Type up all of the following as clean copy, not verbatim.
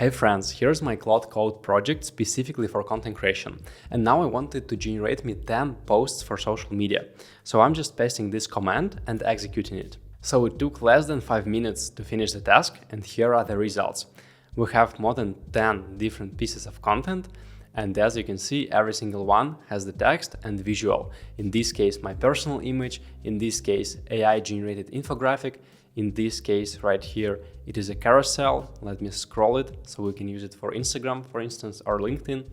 Hey friends, here's my Claude Code project specifically for content creation. And now I wanted to generate me 10 posts for social media. So I'm just pasting this command and executing it. So it took less than 5 minutes to finish the task, and here are the results. We have more than 10 different pieces of content, and as you can see, every single one has the text and visual. In this case, my personal image, in this case, AI generated infographic. In this case right here, it is a carousel. Let me scroll it so we can use it for Instagram, for instance, or LinkedIn.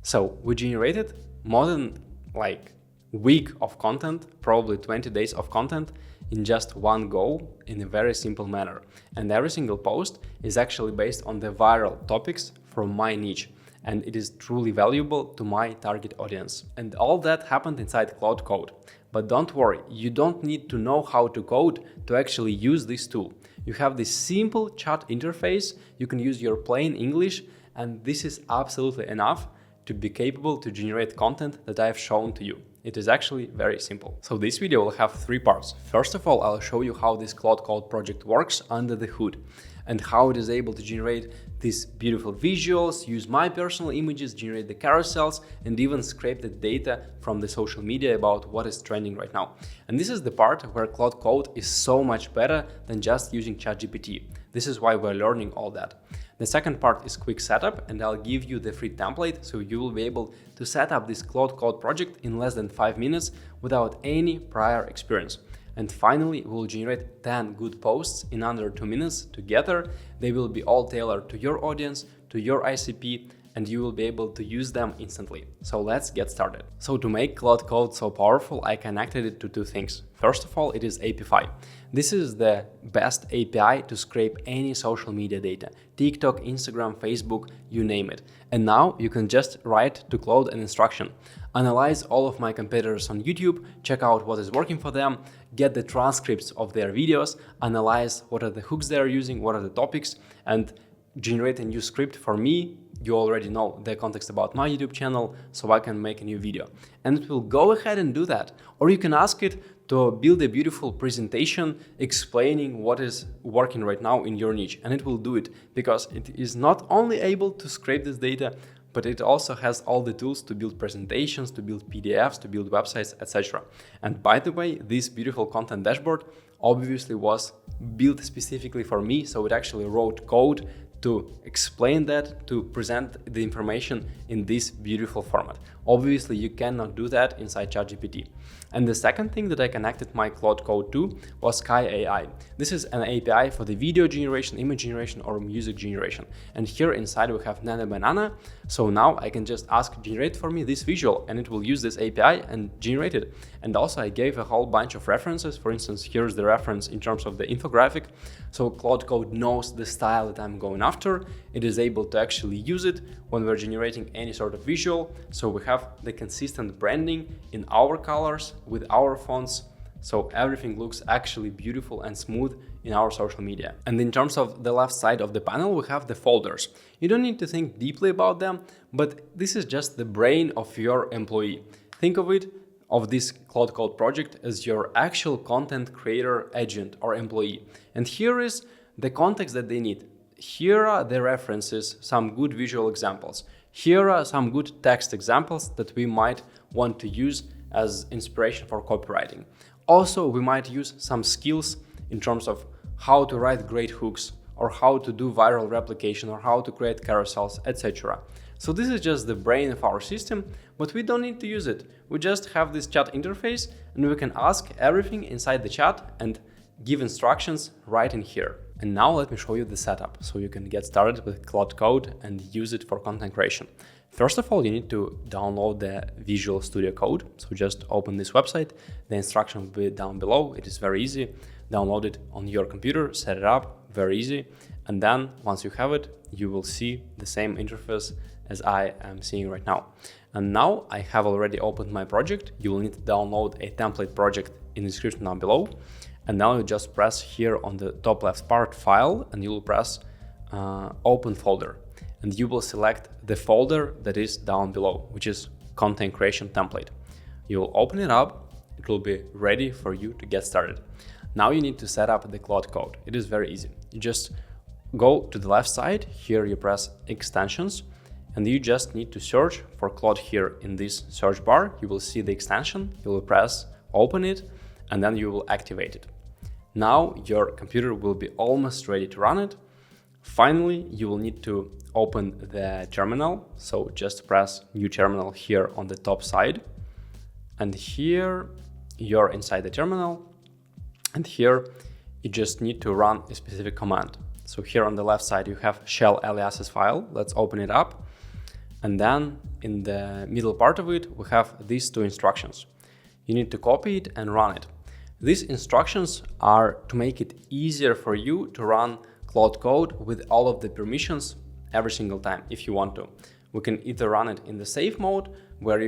So we generated more than like week of content, probably 20 days of content in just one go in a very simple manner. And every single post is actually based on the viral topics from my niche. And it is truly valuable to my target audience. And all that happened inside Claude Code. But don't worry, you don't need to know how to code to actually use this tool. You have this simple chat interface, you can use your plain English, and this is absolutely enough to be capable to generate content that I've shown to you. It is actually very simple. So this video will have 3 parts. First of all, I'll show you how this Claude Code project works under the hood and how it is able to generate these beautiful visuals, use my personal images, generate the carousels, and even scrape the data from the social media about what is trending right now. And this is the part where Claude Code is so much better than just using ChatGPT. This is why we're learning all that. The second part is quick setup, and I'll give you the free template so you will be able to set up this Claude Code project in less than 5 minutes without any prior experience. And finally, we'll generate 10 good posts in under 2 minutes together. They will be all tailored to your audience, to your ICP, and you will be able to use them instantly. So let's get started. So to make Claude Code so powerful, I connected it to 2 things. First of all, it is API. This is the best API to scrape any social media data. TikTok, Instagram, Facebook, you name it. And now you can just write to Claude an instruction. Analyze all of my competitors on YouTube, check out what is working for them, get the transcripts of their videos, analyze what are the hooks they are using, what are the topics, and generate a new script for me. You already know the context about my YouTube channel, so I can make a new video. And it will go ahead and do that. Or you can ask it to build a beautiful presentation explaining what is working right now in your niche. And it will do it because it is not only able to scrape this data, but it also has all the tools to build presentations, to build PDFs, to build websites, etc. And by the way, this beautiful content dashboard obviously was built specifically for me, so it actually wrote code to explain that, to present the information in this beautiful format. Obviously, you cannot do that inside ChatGPT. And the second thing that I connected my Claude Code to was Sky AI. This is an API for the video generation, image generation, or music generation. And here inside we have Nana Banana. So now I can just ask generate for me this visual, and it will use this API and generate it. And also I gave a whole bunch of references. For instance, here's the reference in terms of the infographic. So Claude Code knows the style that I'm going after. It is able to actually use it when we're generating any sort of visual. So we have the consistent branding in our colors with our fonts. So everything looks actually beautiful and smooth in our social media. And in terms of the left side of the panel, we have the folders. You don't need to think deeply about them, but this is just the brain of your employee. Think of it, of this Claude Code project, as your actual content creator agent or employee. And here is the context that they need. Here are the references, some good visual examples. Here are some good text examples that we might want to use as inspiration for copywriting. Also, we might use some skills in terms of how to write great hooks, or how to do viral replication, or how to create carousels, etc. So this is just the brain of our system, but we don't need to use it. We just have this chat interface, and we can ask everything inside the chat and give instructions right in here. And now let me show you the setup so you can get started with Claude Code and use it for content creation. First of all, you need to download the Visual Studio Code. So just open this website. The instruction will be down below. It is very easy. Download it on your computer, set it up, very easy. And then once you have it, you will see the same interface as I am seeing right now. And now I have already opened my project. You will need to download a template project in the description down below. And now you just press here on the top left part, File, and you will press Open Folder. And you will select the folder that is down below, which is Content Creation Template. You will open it up. It will be ready for you to get started. Now you need to set up the Claude Code. It is very easy. You just go to the left side. Here you press extensions, and you just need to search for Claude here in this search bar. You will see the extension, you will press open it, and then you will activate it. Now your computer will be almost ready to run it. Finally, you will need to open the terminal. So just press new terminal here on the top side. And here you're inside the terminal. And here you just need to run a specific command. So here on the left side, you have shell aliases file. Let's open it up. And then in the middle part of it, we have these two instructions. You need to copy it and run it. These instructions are to make it easier for you to run Claude Code with all of the permissions every single time if you want to. We can either run it in the safe mode where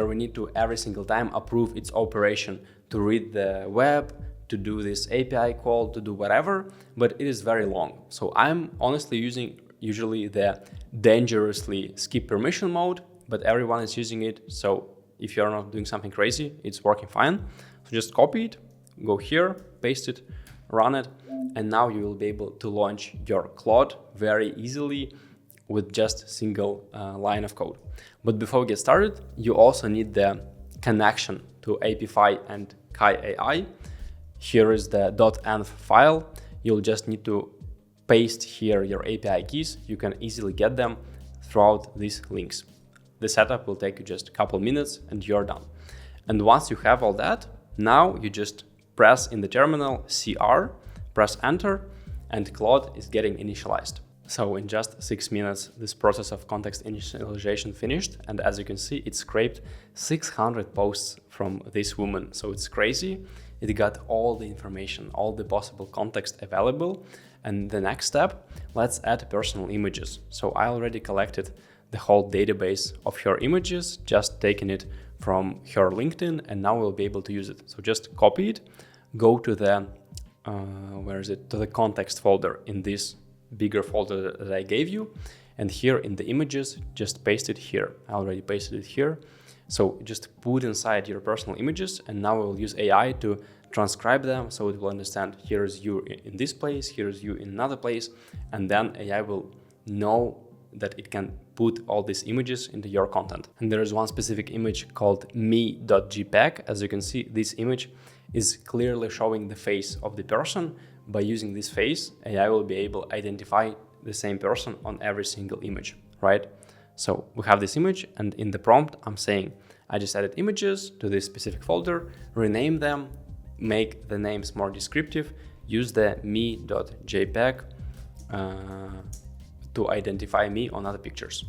we need to every single time approve its operation to read the web, to do this API call, to do whatever, but it is very long. So I'm honestly using usually the dangerously skip permission mode, but everyone is using it. So if you're not doing something crazy, it's working fine. So just copy it, go here, paste it, run it, and now you will be able to launch your Claude very easily with just a single line of code. But before we get started, you also need the connection to API and KaiAI. Here is the .env file. You'll just need to paste here your API keys. You can easily get them throughout these links. The setup will take you just a couple minutes and you're done. And once you have all that, now you just press in the terminal CR, press enter, and Claude is getting initialized. So in just 6 minutes, this process of context initialization finished. And as you can see, it scraped 600 posts from this woman. So it's crazy. It got all the information, all the possible context available. And the next step, let's add personal images. So I already collected the whole database of her images, just taking it from her LinkedIn, and now we'll be able to use it. So just copy it, go to the, to the context folder in this bigger folder that I gave you. And here in the images, just paste it here. I already pasted it here. So just put inside your personal images, and now we'll use AI to transcribe them so it will understand here's you in this place, here's you in another place, and then AI will know that it can put all these images into your content. And there is one specific image called me.jpg. As you can see, this image is clearly showing the face of the person. By using this face, AI will be able to identify the same person on every single image, right? So we have this image, and in the prompt, I'm saying, I just added images to this specific folder, rename them, make the names more descriptive, use the me.jpg to identify me on other pictures.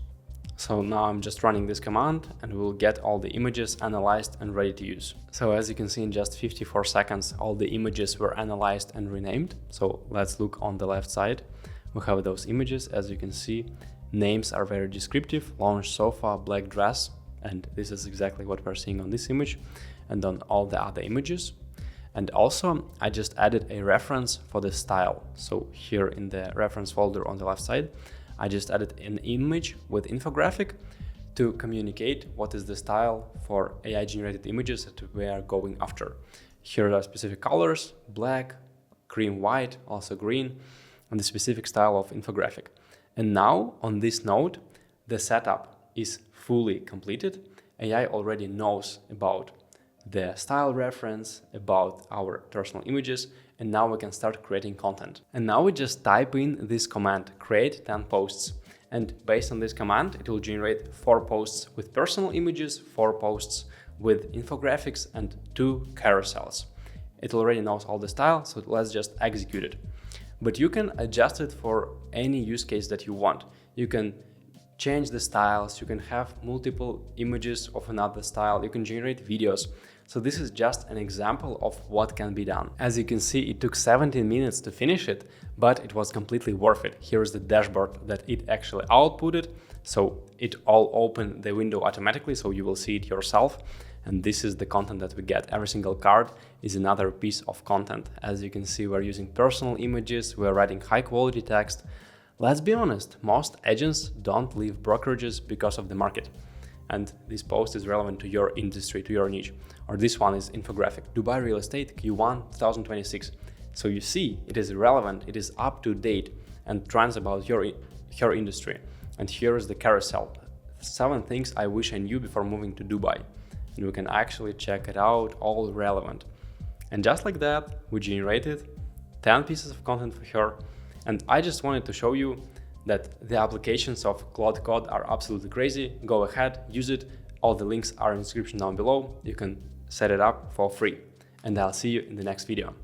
So now I'm just running this command and we'll get all the images analyzed and ready to use. So as you can see, in just 54 seconds, all the images were analyzed and renamed. So let's look on the left side. We have those images. As you can see, names are very descriptive: lounge sofa, black dress, and this is exactly what we're seeing on this image and on all the other images. And also, I just added a reference for the style. So here in the reference folder on the left side, I just added an image with infographic to communicate what is the style for AI-generated images that we are going after. Here are specific colors: black, cream, white, also green, and the specific style of infographic. And now on this node, the setup is fully completed. AI already knows about the style reference, about our personal images, and now we can start creating content. And now we just type in this command, create 10 posts. And based on this command, it will generate 4 posts with personal images, 4 posts with infographics, and 2 carousels. It already knows all the style, so let's just execute it. But you can adjust it for any use case that you want. You can change the styles, you can have multiple images of another style, you can generate videos. So this is just an example of what can be done. As you can see, it took 17 minutes to finish it, but it was completely worth it. Here is the dashboard that it actually outputted. So it all opened the window automatically, so you will see it yourself. And this is the content that we get. Every single card is another piece of content. As you can see, we're using personal images, we're writing high quality text. Let's be honest, most agents don't leave brokerages because of the market. And this post is relevant to your industry, to your niche. Or this one is infographic, Dubai real estate Q1 2026. So you see, it is relevant, it is up to date. and trends about her industry. And here is the carousel. 7 things I wish I knew before moving to Dubai. And we can actually check it out, all relevant. And just like that, we generated 10 pieces of content for her. And I just wanted to show you that the applications of Claude Code are absolutely crazy. Go ahead, use it. All the links are in the description down below. You can set it up for free. And I'll see you in the next video.